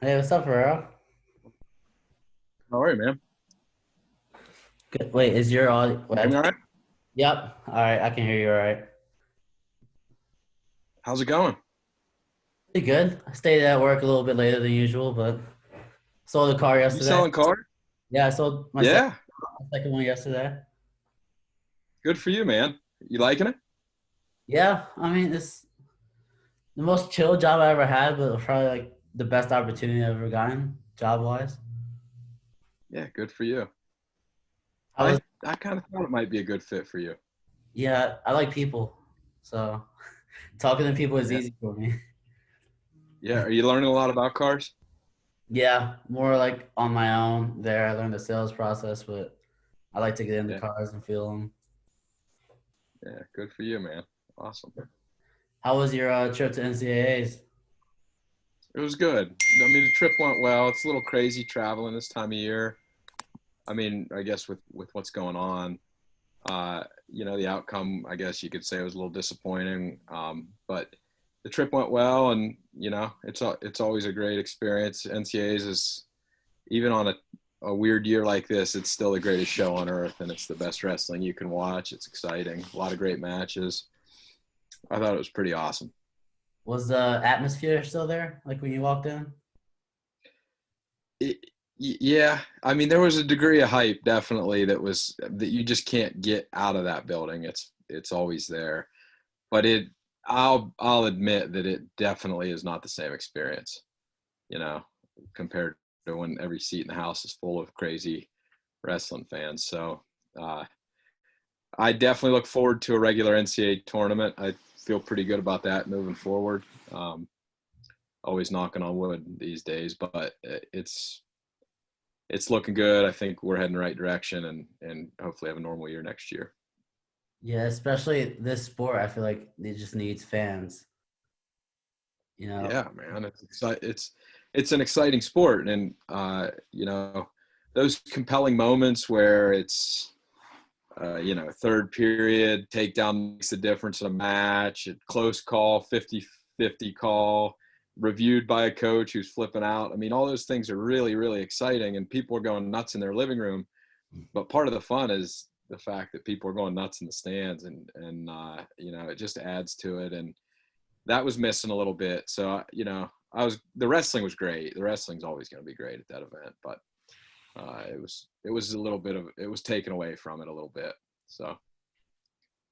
Hey, what's up, Ferraro? All right, man. Good. Wait, is your audio? You hear me all right? Yep. All right, I can hear you all right. How's it going? Pretty good. I stayed at work a little bit later than usual, but sold a car You yesterday. selling cars? Yeah, I sold my Yeah, second one yesterday. good for you, man. You liking it? Yeah, I mean, it's the most chill job I ever had, but probably like the best opportunity I've ever gotten, job wise. Yeah, good for you. I was, I kind of thought it might be a good fit for you. yeah, I like people, so talking to people is Yeah. easy for me. Yeah, are you learning a lot about cars? Yeah, more like on my own there. I learned the sales process, but I like to get into Yeah. cars and feel them. Yeah, good for you, man. Awesome. How was your trip to NCAAs? It was good. I mean, the trip went well. It's a little crazy traveling this time of year. I mean, I guess with what's going on, the outcome, I guess you could say, was a little disappointing. But the trip went well, and it's always a great experience. NCAAs is even on a weird year like this, it's still the greatest show on earth, and it's the best wrestling you can watch. It's exciting, a lot of great matches. I thought it was pretty awesome. Was the atmosphere still there, like when you walked in? It, yeah, I mean, there was a degree of hype definitely that you just can't get out of that building. It's always there, but I'll admit that it definitely is not the same experience, you know, compared to when every seat in the house is full of crazy wrestling fans. So uh, I definitely look forward to a regular NCAA tournament. I feel pretty good about that moving forward. Um, Always knocking on wood these days, but it's looking good. I think we're heading the right direction, and hopefully have a normal year next year. Yeah, especially this sport, I feel like it just needs fans. You know, Yeah, man, it's an exciting sport, and those compelling moments where it's third period takedown makes a difference in a match, a close call, 50-50 call, reviewed by a coach who's flipping out. I mean, all those things are really, really exciting, and people are going nuts in their living room. But part of the fun is the fact that people are going nuts in the stands, and it just adds to it. And that was missing a little bit. So the wrestling was great. The wrestling's always going to be great at that event, but it was a little bit of it was taken away from it a little bit. So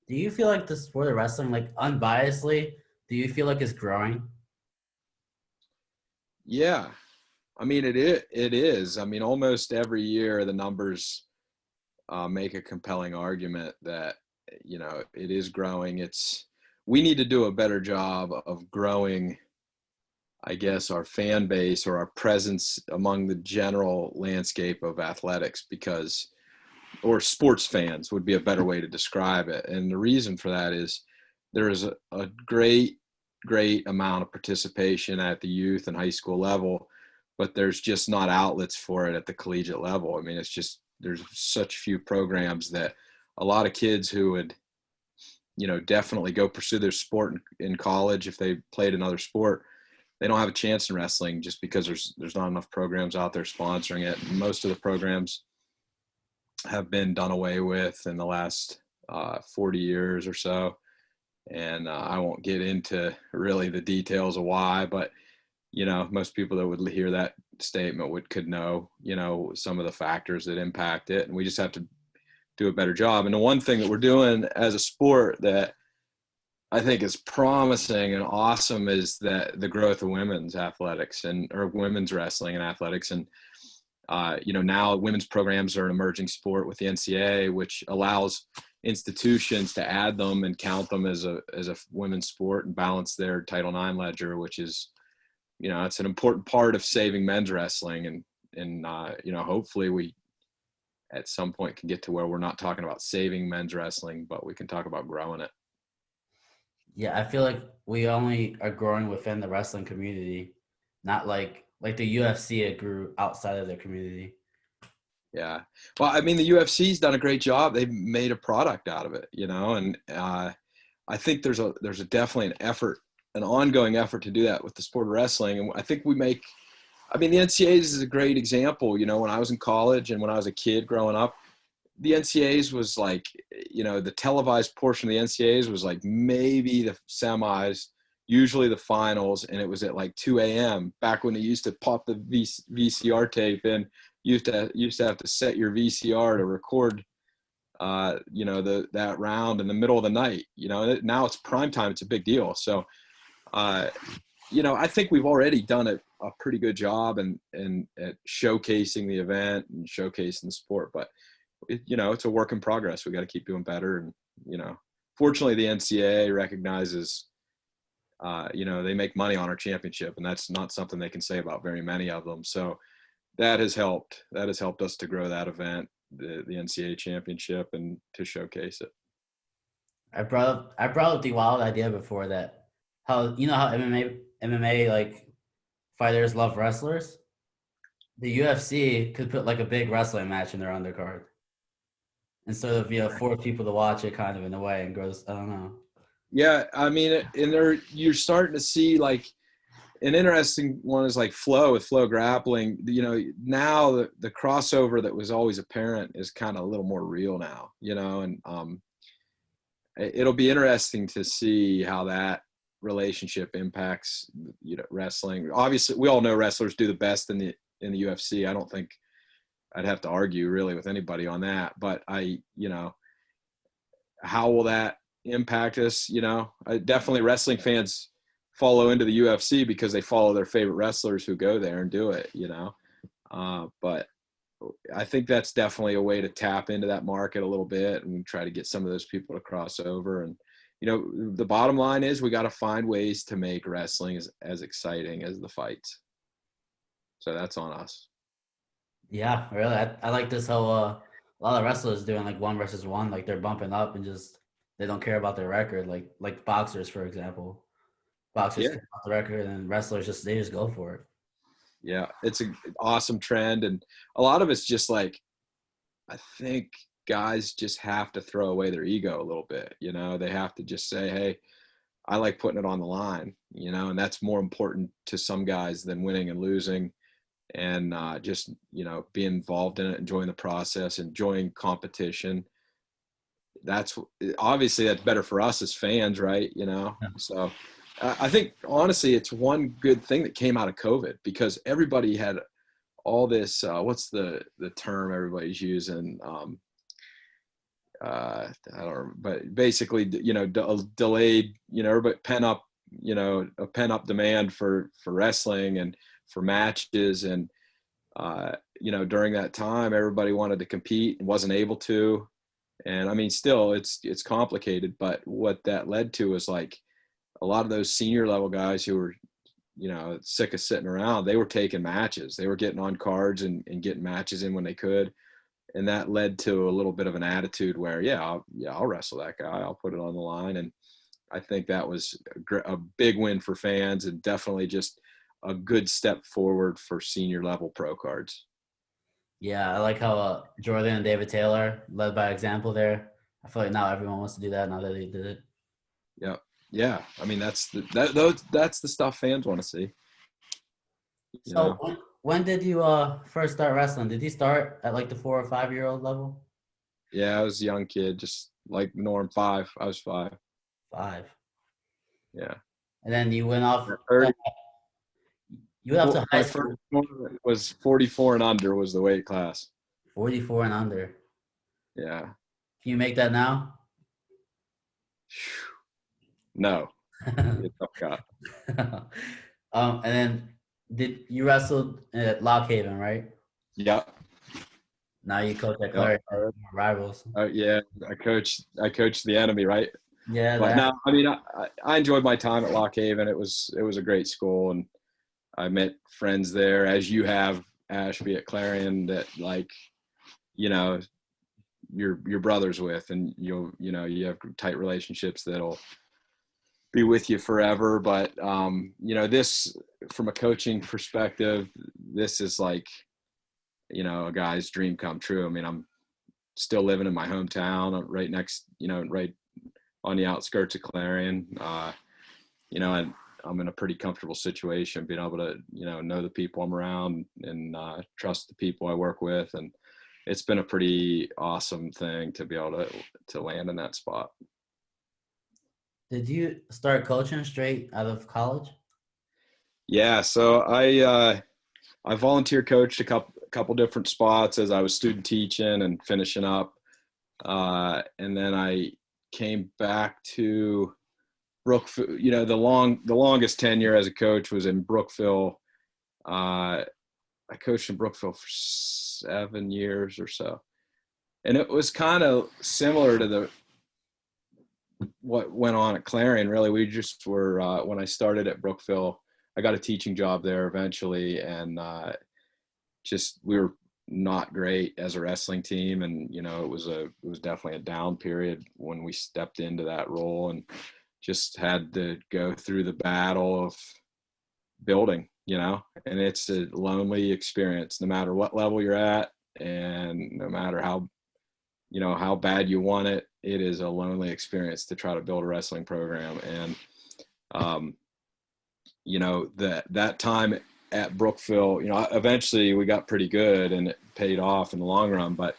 do you feel like the sport of wrestling, like unbiasedly, do you feel like it's growing? yeah, I mean it is. I mean, almost every year the numbers make a compelling argument that it is growing. We need to do a better job of growing, I guess, our fan base or our presence among the general landscape of athletics, because or sports fans would be a better way to describe it. And the reason for that is there is a great amount of participation at the youth and high school level, but there's just not outlets for it at the collegiate level. I mean, it's just there's such few programs that a lot of kids who would definitely go pursue their sport in college if they played another sport, they don't have a chance in wrestling just because there's not enough programs out there sponsoring it. And most of the programs have been done away with in the last 40 years or so. And I won't get into really the details of why, but most people that would hear that statement could know, some of the factors that impact it. And we just have to do a better job. And the one thing that we're doing as a sport that I think is promising and awesome is that the growth of women's athletics or women's wrestling and athletics. And now women's programs are an emerging sport with the NCAA, which allows institutions to add them and count them as a women's sport and balance their Title IX ledger, which is, it's an important part of saving men's wrestling. And hopefully we at some point can get to where we're not talking about saving men's wrestling, but we can talk about growing it. Yeah, I feel like we only are growing within the wrestling community, not like the UFC, it grew outside of their community. Yeah. Well, I mean, the UFC's done a great job. They've made a product out of it, and I think there's a definitely an ongoing effort to do that with the sport of wrestling. And I think we make I mean, the NCAAs is a great example. You know, when I was in college and when I was a kid growing up, the NCAAs was like, you know, the televised portion of the NCAAs was like maybe the semis, usually the finals, and it was at like 2 a.m. back when they used to pop the VCR tape in. You used to have to set your VCR to record, you know, that round in the middle of the night. You know, now it's prime time. It's a big deal. So, uh, you know, I think we've already done a pretty good job and at showcasing the event and showcasing the sport. But you know, it's a work in progress. We got to keep doing better. And, you know, fortunately the NCAA recognizes, you know, they make money on our championship, and that's not something they can say about very many of them. So that has helped us to grow that event, the NCAA championship, and to showcase it. I brought up the wild idea before that how you know how MMA like fighters love wrestlers. The UFC could put like a big wrestling match in their undercard instead of force people to watch it kind of in a way and grows. I don't know. Yeah. I mean, and you're starting to see like an interesting one is like flow with flow grappling. You know, now the crossover that was always apparent is kind of a little more real now, you know, and, it'll be interesting to see how that relationship impacts, you know, wrestling. Obviously, we all know wrestlers do the best in the UFC. I don't think I'd have to argue really with anybody on that. But you know, how will that impact us? You know, definitely wrestling fans follow into the UFC because they follow their favorite wrestlers who go there and do it. You know, but I think that's definitely a way to tap into that market a little bit and try to get some of those people to cross over. And, you know, the bottom line is we got to find ways to make wrestling as exciting as the fights. So that's on us. Yeah, really. I like this whole a lot of wrestlers doing like one versus one, like they're bumping up and just they don't care about their record, like boxers for example. Boxers Yeah. care about the record, and wrestlers just go for it. Yeah. It's an awesome trend. And a lot of it's just like, I think guys just have to throw away their ego a little bit. You know, they have to just say, hey, I like putting it on the line, you know, and that's more important to some guys than winning and losing. And just, you know, being involved in it, enjoying the process, enjoying competition. That's obviously that's better for us as fans, right? You know, Yeah. so I think honestly, it's one good thing that came out of COVID because everybody had all this. What's the term everybody's using? I don't know, but basically, you know, delayed, you know, but pent up, you know, a pent up demand for wrestling and for matches. And, you know, during that time, everybody wanted to compete and wasn't able to. And I mean, still it's complicated, but what that led to is like a lot of those senior level guys who were, you know, sick of sitting around, they were taking matches, they were getting on cards and getting matches in when they could. And that led to a little bit of an attitude where, I'll wrestle that guy. I'll put it on the line. And I think that was a big win for fans and definitely just a good step forward for senior level pro cards. Yeah, I like how Jordan and David Taylor led by example there. I feel like now everyone wants to do that now that they did it. Yeah. Yeah. I mean, that's the stuff fans want to see, you So know? when did you first start wrestling? Did you start at like the 4 or 5 year old level? Yeah. I was a young kid, just like Norm, five. I was five. Five. Yeah. And then you went off. At 30, You went off to high my first school. tournament was 44 and under was the weight class. 44 and under. Yeah. Can you make that now? No. It's tough cut. And then did you wrestled at Lock Haven, right? Yeah. Now you coach at Yeah. Clarion, rivals. Yeah. I coached the enemy, right? Yeah, But that. no, I mean, I enjoyed my time at Lock Haven. It was a great school, and I met friends there, as you have, Ashby at Clarion, that like, you know, your brothers with, and you have tight relationships that'll be with you forever. But you know, this from a coaching perspective, this is like, you know, a guy's dream come true. I mean, I'm still living in my hometown, right next, you know, right on the outskirts of Clarion. You know, and I'm in a pretty comfortable situation, being able to, know the people I'm around and trust the people I work with. And it's been a pretty awesome thing to be able to land in that spot. Did you start coaching straight out of college? Yeah. So I volunteer coached a couple different spots as I was student teaching and finishing up. And then I came back to Brookville. The longest tenure as a coach was in Brookville. I coached in Brookville for 7 years or so, and it was kind of similar to what went on at Clarion. Really, we just were when I started at Brookville, I got a teaching job there eventually, and just we were not great as a wrestling team, and it was definitely a down period when we stepped into that role, and just had to go through the battle of building, and it's a lonely experience no matter what level you're at, and no matter how bad you want it. It is a lonely experience to try to build a wrestling program. And that time at Brookville, eventually we got pretty good and it paid off in the long run. But,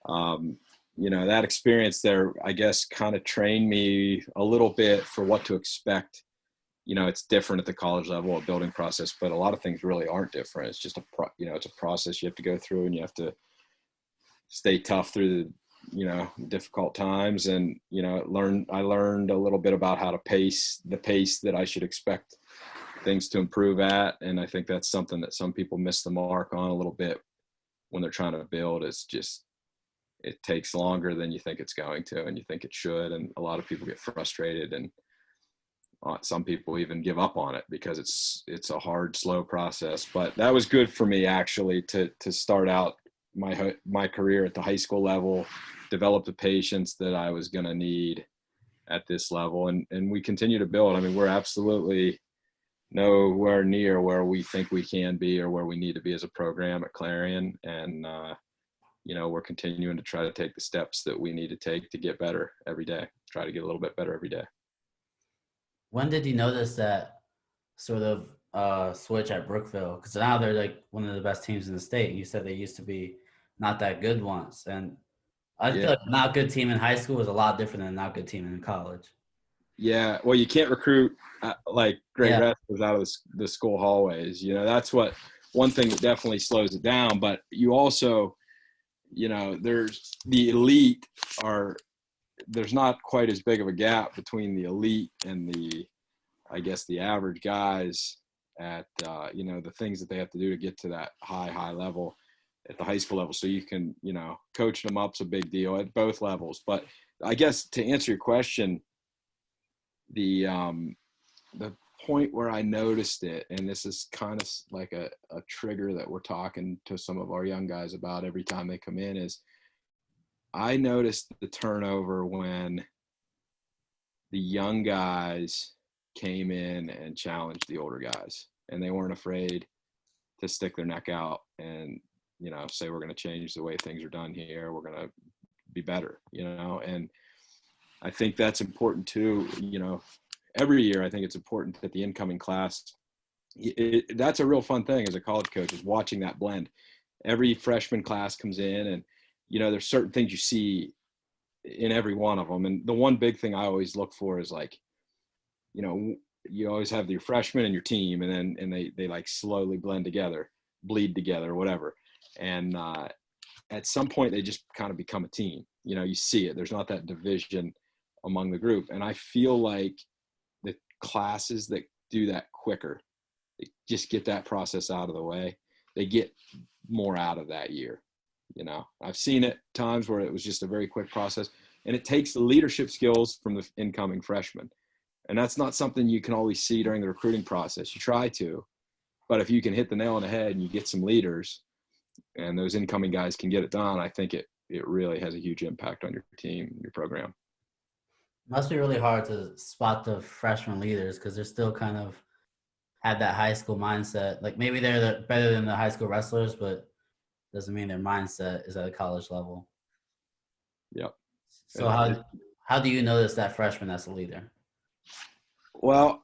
that experience there, I guess, kind of trained me a little bit for what to expect. It's different at the college level, a building process, but a lot of things really aren't different. It's just it's a process you have to go through, and you have to stay tough through the, difficult times. And, I learned a little bit about how to pace that I should expect things to improve at. And I think that's something that some people miss the mark on a little bit when they're trying to build. It takes longer than you think it's going to, and you think it should. And a lot of people get frustrated, and some people even give up on it because it's a hard, slow process. But that was good for me, actually, to start out my career at the high school level, develop the patience that I was going to need at this level. And we continue to build. I mean, we're absolutely nowhere near where we think we can be or where we need to be as a program at Clarion. And, we're continuing to try to take the steps that we need to take to get better every day, try to get a little bit better every day. When did you notice that sort of switch at Brookville? Because now they're like one of the best teams in the state. You said they used to be not that good once. And I Yeah. feel like not good team in high school was a lot different than not good team in college. Yeah. Well, you can't recruit like great Yeah. wrestlers out of the school hallways. That's one thing that definitely slows it down. But you also, there's the elite there's not quite as big of a gap between the elite and I guess the average guys at, the things that they have to do to get to that high level at the high school level. So you can, coaching them up's a big deal at both levels. But I guess to answer your question, the point where I noticed it, and this is kind of like a trigger that we're talking to some of our young guys about every time they come in, is I noticed the turnover when the young guys came in and challenged the older guys, and they weren't afraid to stick their neck out and, say, we're going to change the way things are done here. We're going to be better, and I think that's important too. Every year, I think it's important that the incoming class, that's a real fun thing as a college coach, is watching that blend. Every freshman class comes in, and, there's certain things you see in every one of them. And the one big thing I always look for is, like, you always have your freshmen and your team, and they like slowly bleed together, whatever. And at some point they just kind of become a team. You see it. There's not that division among the group. And I feel like the classes that do that quicker, they just get that process out of the way, they get more out of that year. I've seen it times where it was just a very quick process, and it takes the leadership skills from the incoming freshmen. And that's not something you can always see during the recruiting process. You try to, but if you can hit the nail on the head and you get some leaders and those incoming guys can get it done, I think it really has a huge impact on your team, your program. Must be really hard to spot the freshman leaders because they're still kind of had that high school mindset. Like maybe they're better than the high school wrestlers, but doesn't mean their mindset is at a college level. Yep. So how do you notice that freshman that's a leader? Well,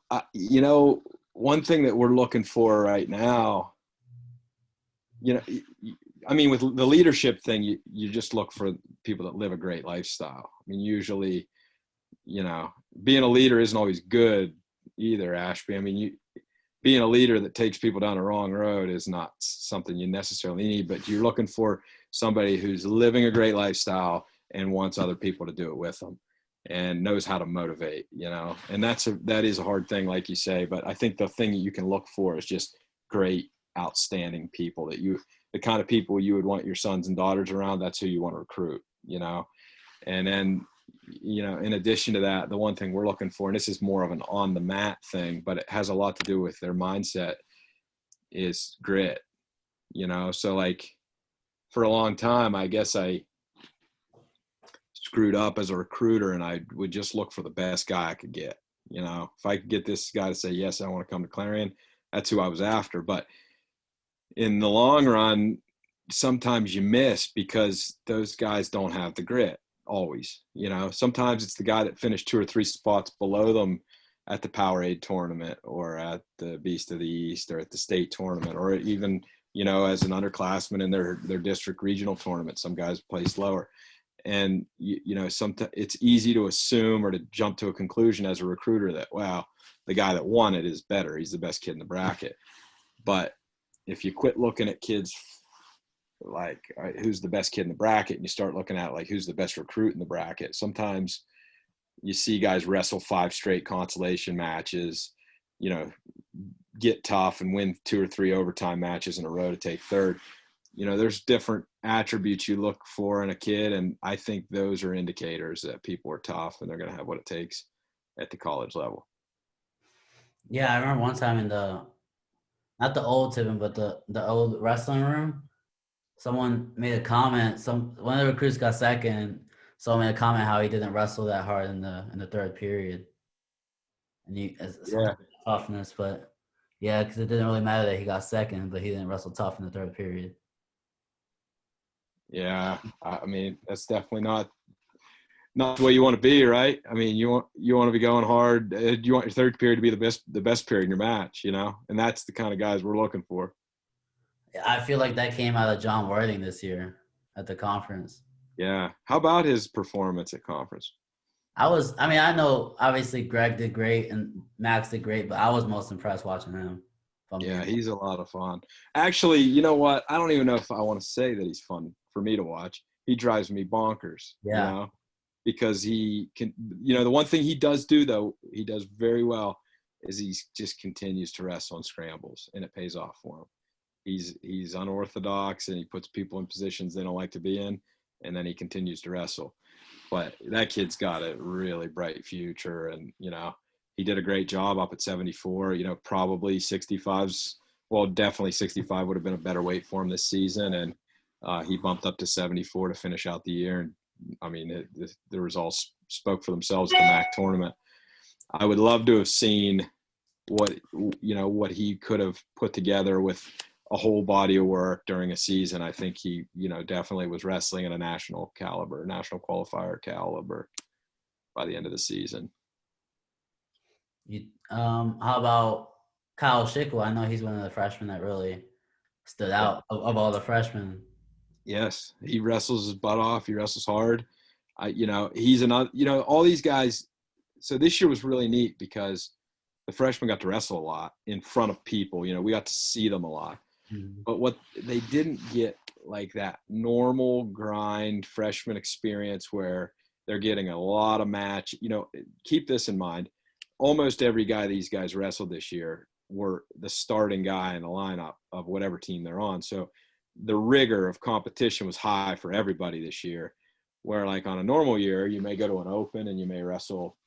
one thing that we're looking for right now, you know, I mean, with the leadership thing, you just look for people that live a great lifestyle. I mean, usually, being a leader isn't always good either, Ashby. I mean, being a leader that takes people down the wrong road is not something you necessarily need, but you're looking for somebody who's living a great lifestyle and wants other people to do it with them and knows how to motivate, and that is a hard thing, like you say, but I think the thing that you can look for is just great, outstanding people the kind of people you would want your sons and daughters around. That's who you want to recruit, and then, in addition to that, the one thing we're looking for, and this is more of an on the mat thing, but it has a lot to do with their mindset, is grit, so like for a long time, I guess I screwed up as a recruiter and I would just look for the best guy I could get. If I could get this guy to say, yes, I want to come to Clarion, that's who I was after. But in the long run, sometimes you miss because those guys don't have the grit always. Sometimes it's the guy that finished 2 or 3 spots below them at the Powerade tournament or at the Beast of the East or at the state tournament, or even, as an underclassman in their district regional tournament, some guys place lower. And, sometimes it's easy to assume or to jump to a conclusion as a recruiter that, wow, the guy that won it is better. He's the best kid in the bracket. But if you quit looking at kids like, all right, who's the best kid in the bracket, and you start looking at like who's the best recruit in the bracket, sometimes you see guys wrestle 5 straight consolation matches, get tough and win 2 or 3 overtime matches in a row to take third. There's different attributes you look for in a kid, and I think those are indicators that people are tough and they're going to have what it takes at the college level. Yeah, I remember one time in not the old Tiffin, but the old wrestling room, someone made a comment. One of the recruits got second. Someone made a comment how he didn't wrestle that hard in the third period, and Yeah. toughness. But yeah, because it didn't really matter that he got second, but he didn't wrestle tough in the third period. Yeah. I mean, that's definitely not the way you want to be, right? I mean, you want to be going hard. You want your third period to be the best period in your match, and that's the kind of guys we're looking for. I feel like that came out of John Worthing this year at the conference. Yeah. How about his performance at conference? I know obviously Greg did great and Max did great, but I was most impressed watching him. Yeah, he's a lot of fun. Actually, you know what? I don't even know if I want to say that he's fun for me to watch. He drives me bonkers, Yeah. because he can, the one thing he does do, though, he does very well, is he just continues to wrestle and scrambles, and it pays off for him. He's unorthodox, and he puts people in positions they don't like to be in, and then he continues to wrestle. But that kid's got a really bright future, and, he did a great job up at 74. Probably 65's, well, definitely 65 would have been a better weight for him this season, and he bumped up to 74 to finish out the year. And I mean, the results spoke for themselves at the MAC tournament. I would love to have seen what he could have put together with a whole body of work during a season. I think he, definitely was wrestling at a national qualifier caliber by the end of the season. How about Kyle Schickel? I know he's one of the freshmen that really stood out of all the freshmen. Yes, he wrestles his butt off. He wrestles hard. He's another. All these guys. So this year was really neat because the freshmen got to wrestle a lot in front of people. We got to see them a lot. Mm-hmm. But what they didn't get, like that normal grind freshman experience where they're getting a lot of match. Keep this in mind. Almost every guy these guys wrestled this year were the starting guy in the lineup of whatever team they're on. So the rigor of competition was high for everybody this year, where like on a normal year, you may go to an open and you may wrestle,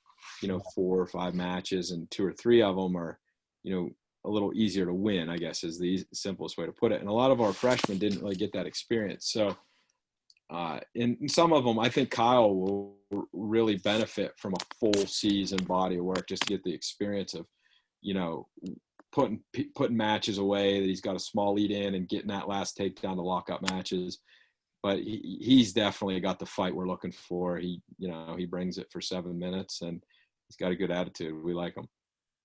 4 or 5 matches, and 2 or 3 of them are, a little easier to win, I guess, is the simplest way to put it. And a lot of our freshmen didn't really get that experience. So in some of them, I think Kyle will really benefit from a full season body of work just to get the experience of, putting matches away that he's got a small lead in and getting that last takedown to lock up matches. But he's definitely got the fight we're looking for. He brings it for 7 minutes, and he's got a good attitude. We like him.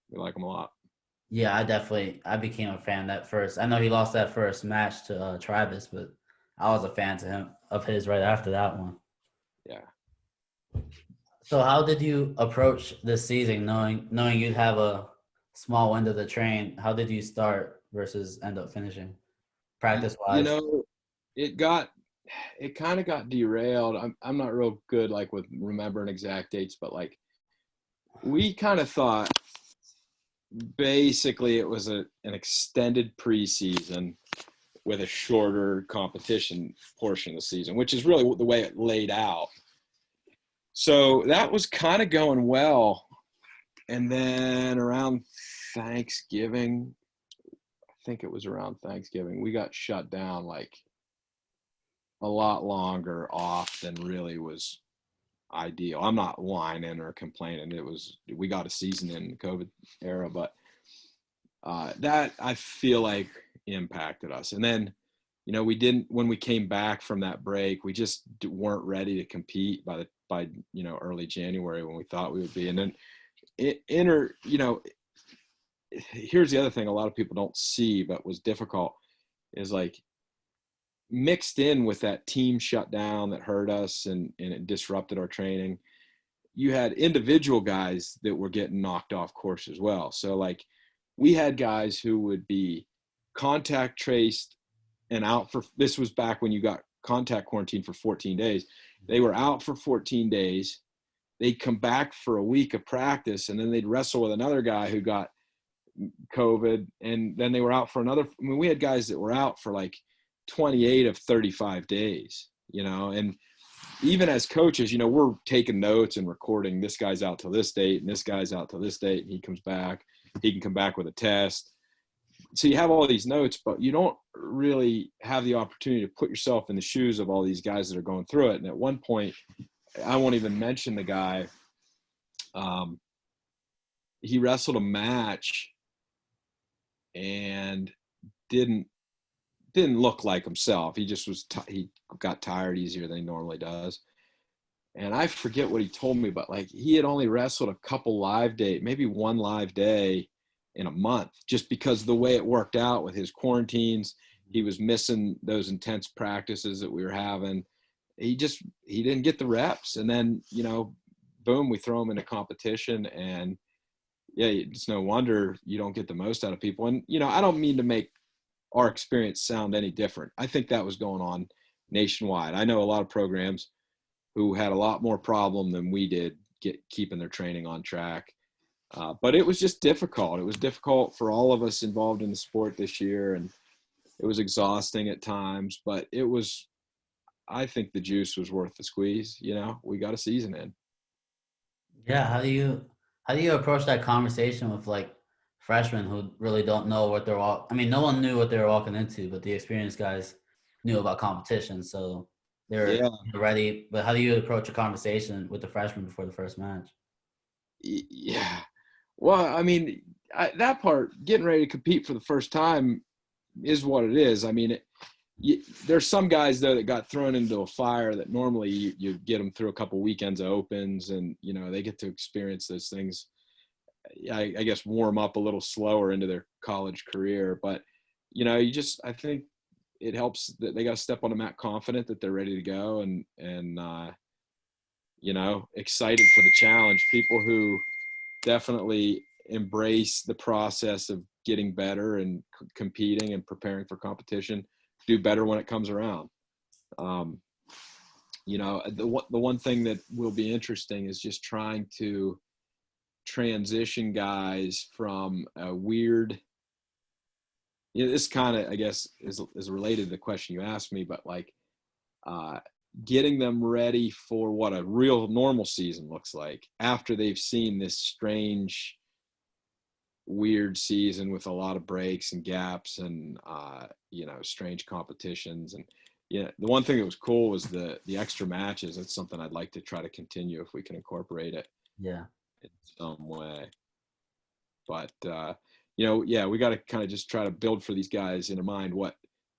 We like him a lot. Yeah, I became a fan that first. I know he lost that first match to Travis, but I was a fan to him of his right after that one. Yeah. So how did you approach this season, knowing you'd have a small window to train? How did you start versus end up finishing, practice You wise? know, it kind of got derailed. I'm not real good like with remembering exact dates, but like we kind of thought basically it was an extended preseason with a shorter competition portion of the season, which is really the way it laid out. So that was kind of going well. And then around Thanksgiving, I think it was around Thanksgiving, we got shut down like a lot longer off than really was ideal. I'm not whining or complaining. We got a season in the COVID era, but that I feel like impacted us. And then, we didn't, when we came back from that break, we just weren't ready to compete by early January when we thought we would be. And then here's the other thing a lot of people don't see, but was difficult is like mixed in with that team shutdown that hurt us and it disrupted our training. You had individual guys that were getting knocked off course as well. So like we had guys who would be contact traced and out for, this was back when you got contact quarantine for 14 days. They were out for 14 days. They'd come back for a week of practice and then they'd wrestle with another guy who got COVID. And then they were out for another, I mean, we had guys that were out for like 28 of 35 days, and even as coaches, we're taking notes and recording this guy's out till this date and this guy's out till this date. And he comes back, he can come back with a test. So you have all these notes, but you don't really have the opportunity to put yourself in the shoes of all these guys that are going through it. And at one point, I won't even mention the guy. He wrestled a match and didn't look like himself. He just was, he got tired easier than he normally does. And I forget what he told me, but like he had only wrestled a couple live day, maybe one live day in a month, just because the way it worked out with his quarantines, he was missing those intense practices that we were having. He didn't get the reps. And then, boom, we throw him in a competition and yeah, it's no wonder you don't get the most out of people. And, I don't mean to make our experience sound any different. I think that was going on nationwide. I know a lot of programs who had a lot more problem than we did keeping their training on track. But it was just difficult. It was difficult for all of us involved in the sport this year. And it was exhausting at times, but I think the juice was worth the squeeze. We got a season in. Yeah, how do you approach that conversation with like freshmen who really don't know what they're all? I mean, no one knew what they were walking into, but the experienced guys knew about competition, so they're Yeah. ready. But how do you approach a conversation with the freshmen before the first match? Yeah. Well, I mean, that part, getting ready to compete for the first time is what it is. I mean, there's some guys though that got thrown into a fire that normally you get them through a couple weekends of opens and they get to experience those things. I guess warm up a little slower into their college career, but I think it helps that they got to step on the mat confident that they're ready to go and excited for the challenge. People who definitely embrace the process of getting better and competing and preparing for competition do better when it comes around. The one thing that will be interesting is just trying to transition guys from a weird, this kind of, I guess, is related to the question you asked me, but like getting them ready for what a real normal season looks like after they've seen this strange, weird season with a lot of breaks and gaps and strange competitions. And the one thing that was cool was the extra matches. That's something I'd like to try to continue if we can incorporate it Yeah. in some way. But yeah, we got to kind of just try to build for these guys in mind what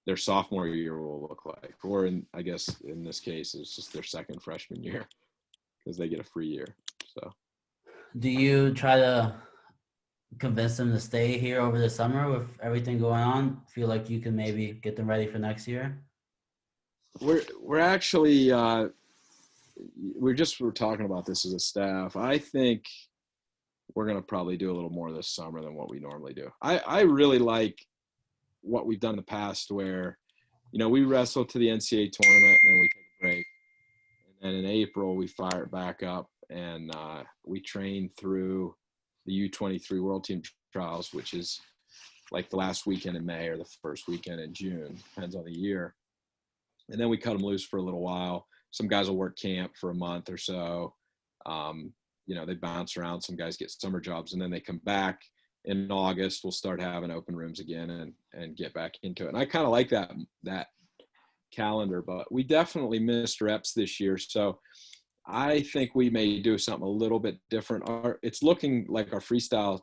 their sophomore year will look like, or I guess in this case it's just their second freshman year because they get a free year. So Do you try to convince them to stay here over the summer with everything going on? Feel like you can maybe get them ready for next year? We're actually we're talking about this as a staff. I think we're going to probably do a little more this summer than what we normally do. I really like what we've done in the past where, we wrestle to the NCAA tournament and then we take a break. And then in April, we fire it back up and we train through the U23 World Team Trials, which is like the last weekend in May or the first weekend in June, depends on the year. And then we cut them loose for a little while. Some guys will work camp for a month or so. They bounce around. Some guys get summer jobs, and then they come back in August. We'll start having open rooms again and get back into it. And I kind of like that calendar, but we definitely missed reps this year. So I think we may do something a little bit different. It's looking like our freestyle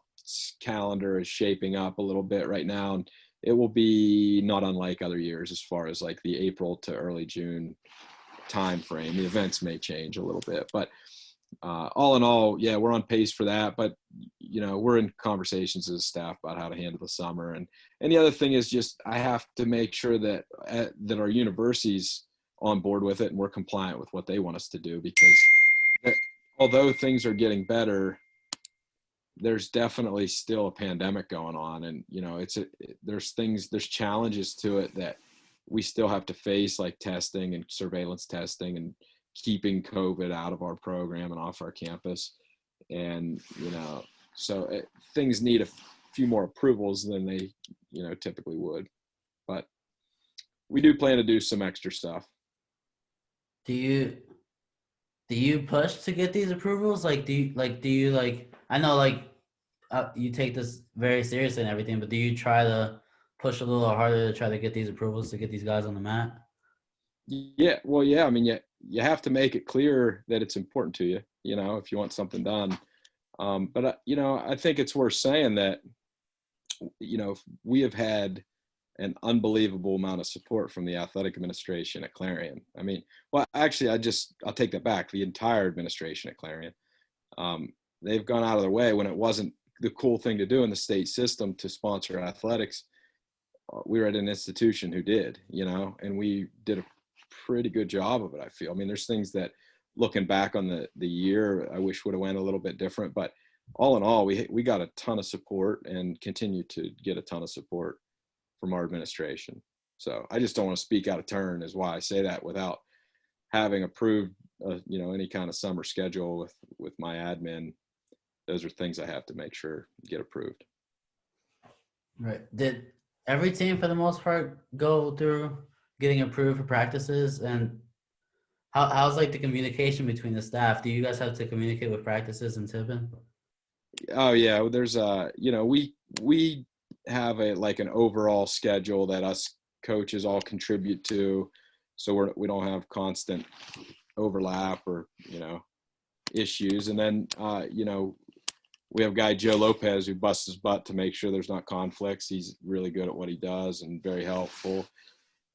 calendar is shaping up a little bit right now. And it will be not unlike other years as far as like the April to early June time frame. The events may change a little bit, but all in all, yeah, we're on pace for that. But we're in conversations as a staff about how to handle the summer. And the other thing is just I have to make sure that our university's on board with it and we're compliant with what they want us to do, because although things are getting better, there's definitely still a pandemic going on, and there's challenges to it that we still have to face, like testing and surveillance testing and keeping COVID out of our program and off our campus. And things need a few more approvals than they typically would, but we do plan to do some extra stuff. Do you push to get these approvals? Like, do you like? I know, like, you take this very seriously and everything, but do you try to push a little harder to try to get these approvals to get these guys on the mat? Yeah, well, yeah. I mean, you have to make it clear that it's important to you, if you want something done. But I think it's worth saying that, we have had an unbelievable amount of support from the athletic administration at Clarion. I mean, well, actually, I'll take that back. The entire administration at Clarion, they've gone out of their way when it wasn't the cool thing to do in the state system to sponsor athletics. We were at an institution who did, and we did a pretty good job of it, I feel. I mean, there's things that looking back on the year, I wish would have went a little bit different, but all in all, we got a ton of support and continue to get a ton of support from our administration. So I just don't want to speak out of turn is why I say that without having approved, any kind of summer schedule with my admin. Those are things I have to make sure get approved. Right. Did every team for the most part go through getting approved for practices? And how's like the communication between the staff? Do you guys have to communicate with practices and tipping? Oh yeah, there's we have an overall schedule that us coaches all contribute to, so we don't have constant overlap or issues. And then we have guy Joe Lopez who busts his butt to make sure there's not conflicts. He's really good at what he does and very helpful.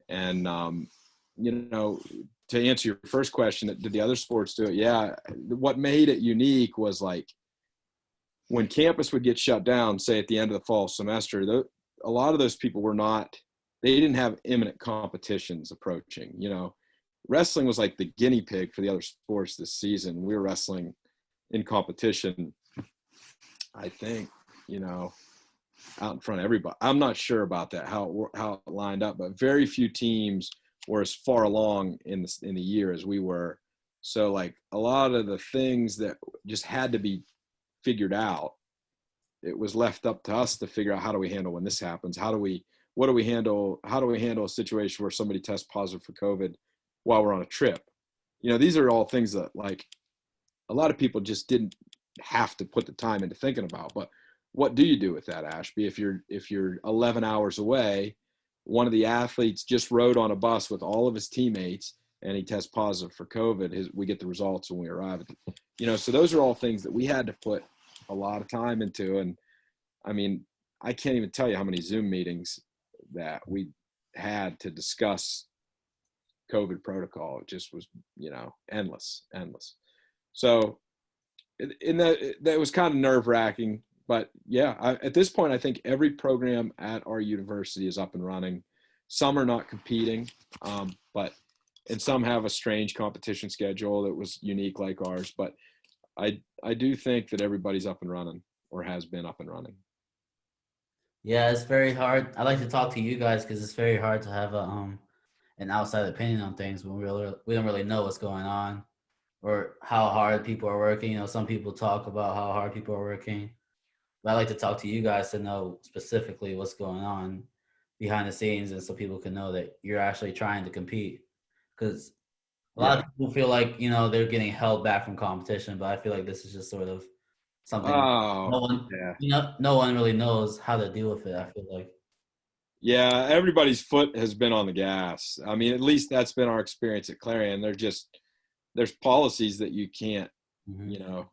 And to answer your first question, did the other sports do it? Yeah. What made it unique was like when campus would get shut down, say at the end of the fall semester, a lot of those people they didn't have imminent competitions approaching. Wrestling was like the guinea pig for the other sports this season. We were wrestling in competition, I think, out in front of everybody. I'm not sure about that, how it lined up, but very few teams were as far along in the year as we were. So like a lot of the things that just had to be figured out, it was left up to us to figure out how do we handle when this happens? How do we handle a situation where somebody tests positive for COVID while we're on a trip? These are all things that like a lot of people just didn't have to put the time into thinking about. But what do you do with that, Ashby? If you're 11 hours away, one of the athletes just rode on a bus with all of his teammates and he tests positive for COVID, we get the results when we arrive. So those are all things that we had to put a lot of time into. And I mean, I can't even tell you how many Zoom meetings that we had to discuss COVID protocol. It just was, endless. So that was kind of nerve wracking, But yeah, at this point, I think every program at our university is up and running. Some are not competing, but and some have a strange competition schedule that was unique like ours. But I do think that everybody's up and running or has been up and running. Yeah, it's very hard. I like to talk to you guys because it's very hard to have a an outside opinion on things when we don't really know what's going on or how hard people are working. You know, some people talk about how hard people are working, but I like to talk to you guys to know specifically what's going on behind the scenes, and so people can know that you're actually trying to compete. Because a lot Yeah. of people feel like they're getting held back from competition, but I feel like this is just sort of something Oh, no one yeah. no one really knows how to deal with it. I feel like. Yeah, everybody's foot has been on the gas. I mean, at least that's been our experience at Clarion. There's policies that you can't, Hmm. you know,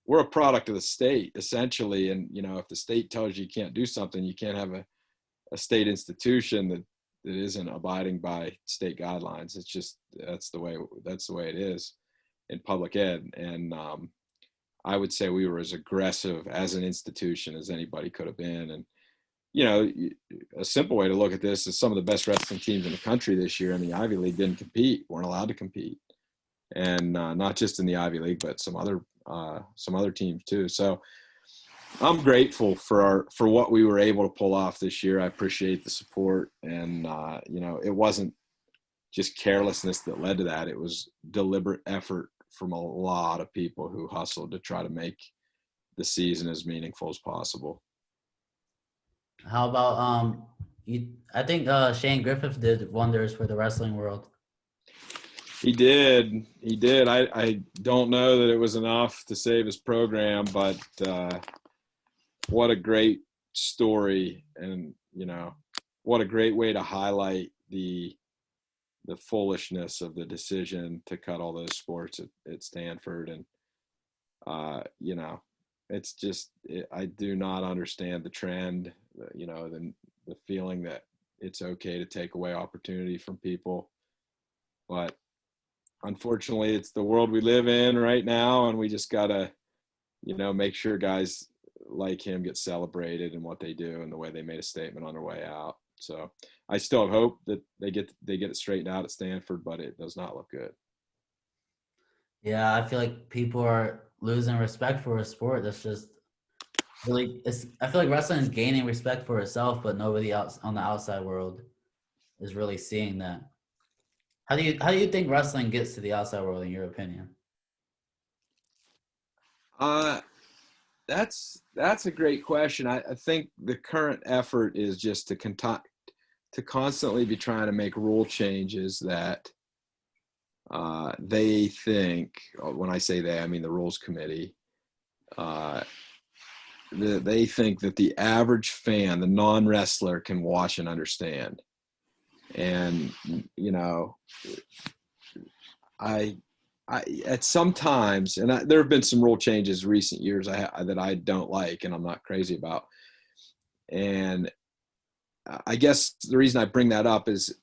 we're a product of the state essentially. And, if the state tells you you can't do something, you can't have a state institution that isn't abiding by state guidelines. It's just, that's the way it is in public ed. And, I would say we were as aggressive as an institution as anybody could have been. And, a simple way to look at this is some of the best wrestling teams in the country this year in the Ivy League didn't compete, weren't allowed to compete, and not just in the Ivy League, but some other teams too. So I'm grateful for what we were able to pull off this year. I appreciate the support, and it wasn't just carelessness that led to that. It was deliberate effort from a lot of people who hustled to try to make the season as meaningful as possible. How about you? I think Shane Griffith did wonders for the wrestling world. He did. He did. I don't know that it was enough to save his program, but what a great story, and what a great way to highlight the foolishness of the decision to cut all those sports at Stanford. And it's just I do not understand the trend. The feeling that it's okay to take away opportunity from people, but unfortunately it's the world we live in right now, and we just gotta make sure guys like him get celebrated and what they do and the way they made a statement on their way out. So I still have hope that they get it straightened out at Stanford, but it does not look good. Yeah, I feel like people are losing respect for a sport that's just really. I feel like wrestling is gaining respect for itself, but nobody else on the outside world is really seeing that. How do you think wrestling gets to the outside world in your opinion? uh that's a great question. I think the current effort is just to constantly be trying to make rule changes that they think, when I say they, I mean the rules committee, uh, they think that the average fan, the non-wrestler, can watch and understand. And I, at some times, and there have been some rule changes recent years that I don't like, and I'm not crazy about. And I guess the reason I bring that up is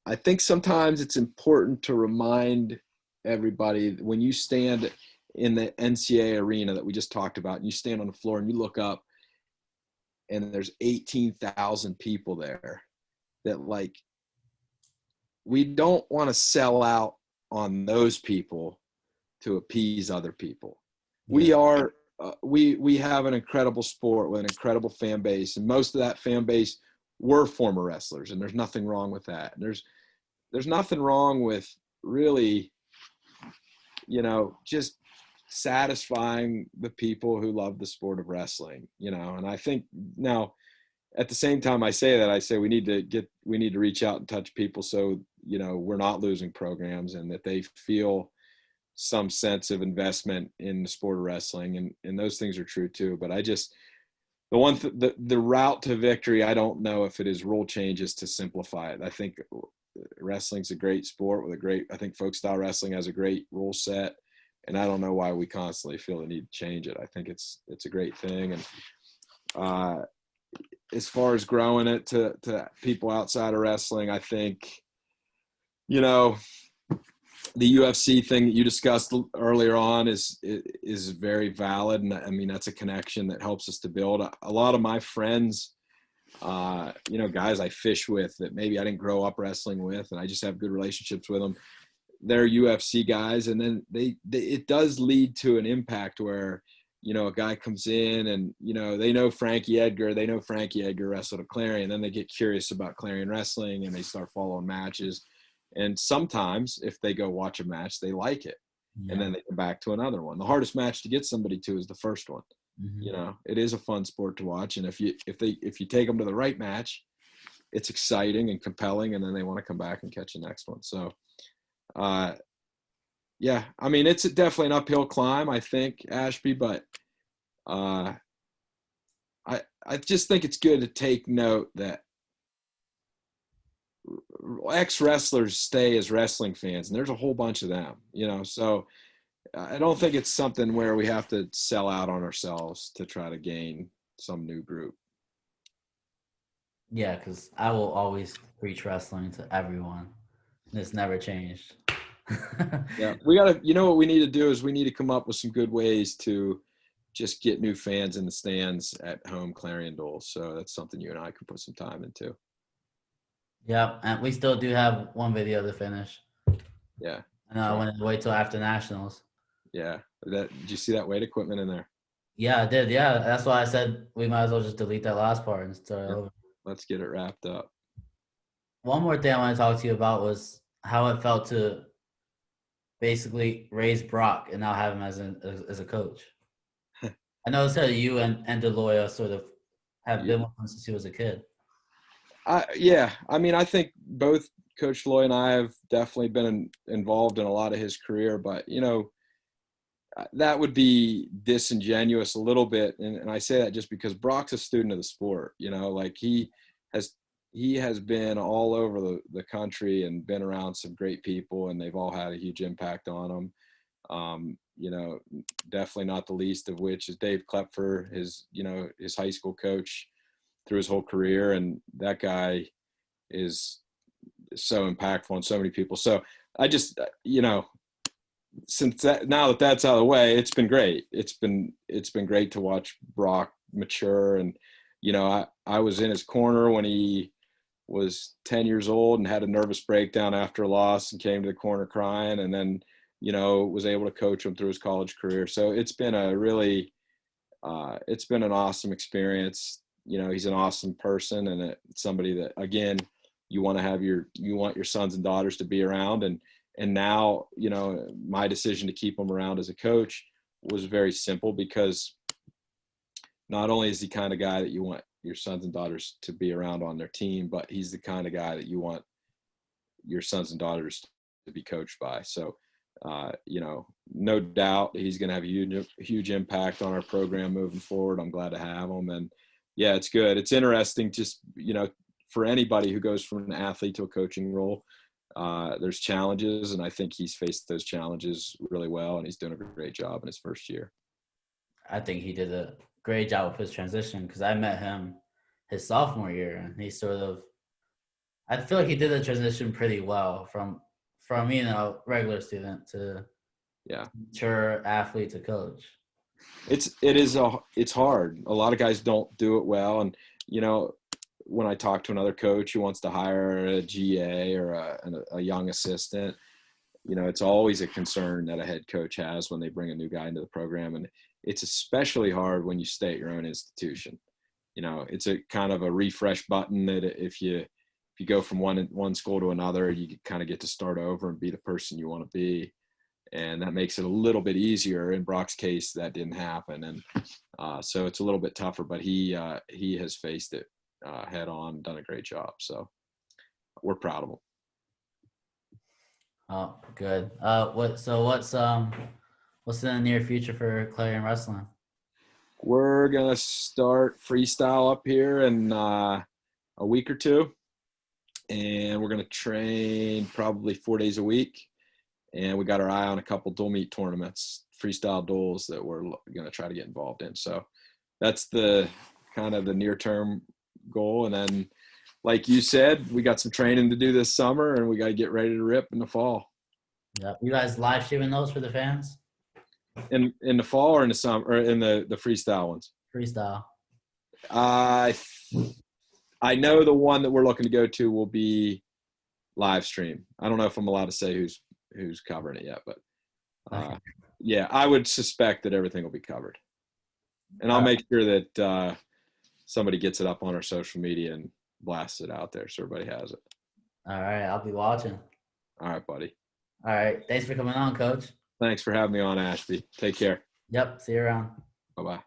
I think sometimes it's important to remind everybody when you stand in the NCAA arena that we just talked about, and you stand on the floor and you look up and there's 18,000 people there, that like we don't want to sell out on those people to appease other people. Yeah. We have an incredible sport with an incredible fan base, and most of that fan base were former wrestlers, and there's nothing wrong with that. And there's nothing wrong with really, just satisfying the people who love the sport of wrestling, and I think now at the same time I say that, I say we need to reach out and touch people so, we're not losing programs and that they feel some sense of investment in the sport of wrestling. And those things are true too. But I just, the route to victory, I don't know if it is rule changes to simplify it. I think wrestling's a great sport I think folk style wrestling has a great rule set. And I don't know why we constantly feel the need to change it. I think it's a great thing. And as far as growing it to people outside of wrestling, I think, the UFC thing that you discussed earlier on is very valid, and I mean that's a connection that helps us to build. A lot of my friends, guys I fish with that maybe I didn't grow up wrestling with, and I just have good relationships with them. They're UFC guys, and then they it does lead to an impact where a guy comes in and they know Frankie Edgar, wrestled at Clarion, and then they get curious about Clarion wrestling and they start following matches. And sometimes if they go watch a match, they like it. Yeah. And then they come back to another one. The hardest match to get somebody to is the first one. Mm-hmm. It is a fun sport to watch. And if you take them to the right match, it's exciting and compelling. And then they want to come back and catch the next one. So, yeah, I mean, it's definitely an uphill climb, I think, Ashby, but I just think it's good to take note that ex-wrestlers stay as wrestling fans, and there's a whole bunch of them, so I don't think it's something where we have to sell out on ourselves to try to gain some new group. Yeah, because I will always preach wrestling to everyone. It's never changed. Yeah, we gotta, what we need to do is we need to come up with some good ways to just get new fans in the stands at home Clarion Duels. So that's something you and I can put some time into. Yeah, and we still do have one video to finish. Yeah. And I wanted to wait till after nationals. Yeah. Did you see that weight equipment in there? Yeah, I did. Yeah, that's why I said we might as well just delete that last part and start over. Let's get it wrapped up. One more thing I want to talk to you about was how it felt to basically raise Brock and now have him as a coach. I know that you and Deloya sort of have been with him since he was a kid. Yeah, I mean, I think both Coach Loy and I have definitely been involved in a lot of his career, but that would be disingenuous a little bit, and I say that just because Brock's a student of the sport. Like he has been all over the country and been around some great people, and they've all had a huge impact on him. Definitely not the least of which is Dave Klepfer, his high school coach through his whole career. And that guy is so impactful on so many people. So I just, since now that's out of the way, it's been great. It's been great to watch Brock mature. And, I was in his corner when he was 10 years old and had a nervous breakdown after a loss and came to the corner crying, and then, was able to coach him through his college career. So it's been a really, it's been an awesome experience. He's an awesome person, and somebody that, again, you want your sons and daughters to be around. And now, my decision to keep him around as a coach was very simple, because not only is he the kind of guy that you want your sons and daughters to be around on their team, but he's the kind of guy that you want your sons and daughters to be coached by. So, no doubt he's going to have a huge impact on our program moving forward. I'm glad to have him. And yeah, it's good. It's interesting just, for anybody who goes from an athlete to a coaching role, there's challenges, and I think he's faced those challenges really well, and he's doing a great job in his first year. I think he did a great job with his transition, because I met him his sophomore year, and he I feel like he did the transition pretty well from regular student to mature athlete to coach. It's hard. A lot of guys don't do it well. And, when I talk to another coach who wants to hire a GA or a young assistant, it's always a concern that a head coach has when they bring a new guy into the program. And it's especially hard when you stay at your own institution. It's a kind of a refresh button that if you go from one school to another, you kind of get to start over and be the person you want to be. And that makes it a little bit easier. In Brock's case, that didn't happen. And so it's a little bit tougher, but he has faced it head on, done a great job. So we're proud of him. Oh, good. What's in the near future for Clarion Wrestling? We're going to start freestyle up here in a week or two. And we're going to train probably 4 days a week. And we got our eye on a couple dual meet tournaments, freestyle duels, that we're going to try to get involved in. So that's the kind of the near term goal. And then, like you said, we got some training to do this summer, and we got to get ready to rip in the fall. Yep. You guys live streaming those for the fans? In the fall or in the summer or in the freestyle ones? Freestyle. I I know the one that we're looking to go to will be live stream. I don't know if I'm allowed to say who's covering it yet, but Okay. yeah, I would suspect that everything will be covered, and I'll All make sure that somebody gets it up on our social media and blasts it out there so everybody has it. right. I'll be watching. All right, buddy. All right. Thanks for coming on, Coach. Thanks for having me on, Ashby. Take care. Yep. See you around. Bye bye.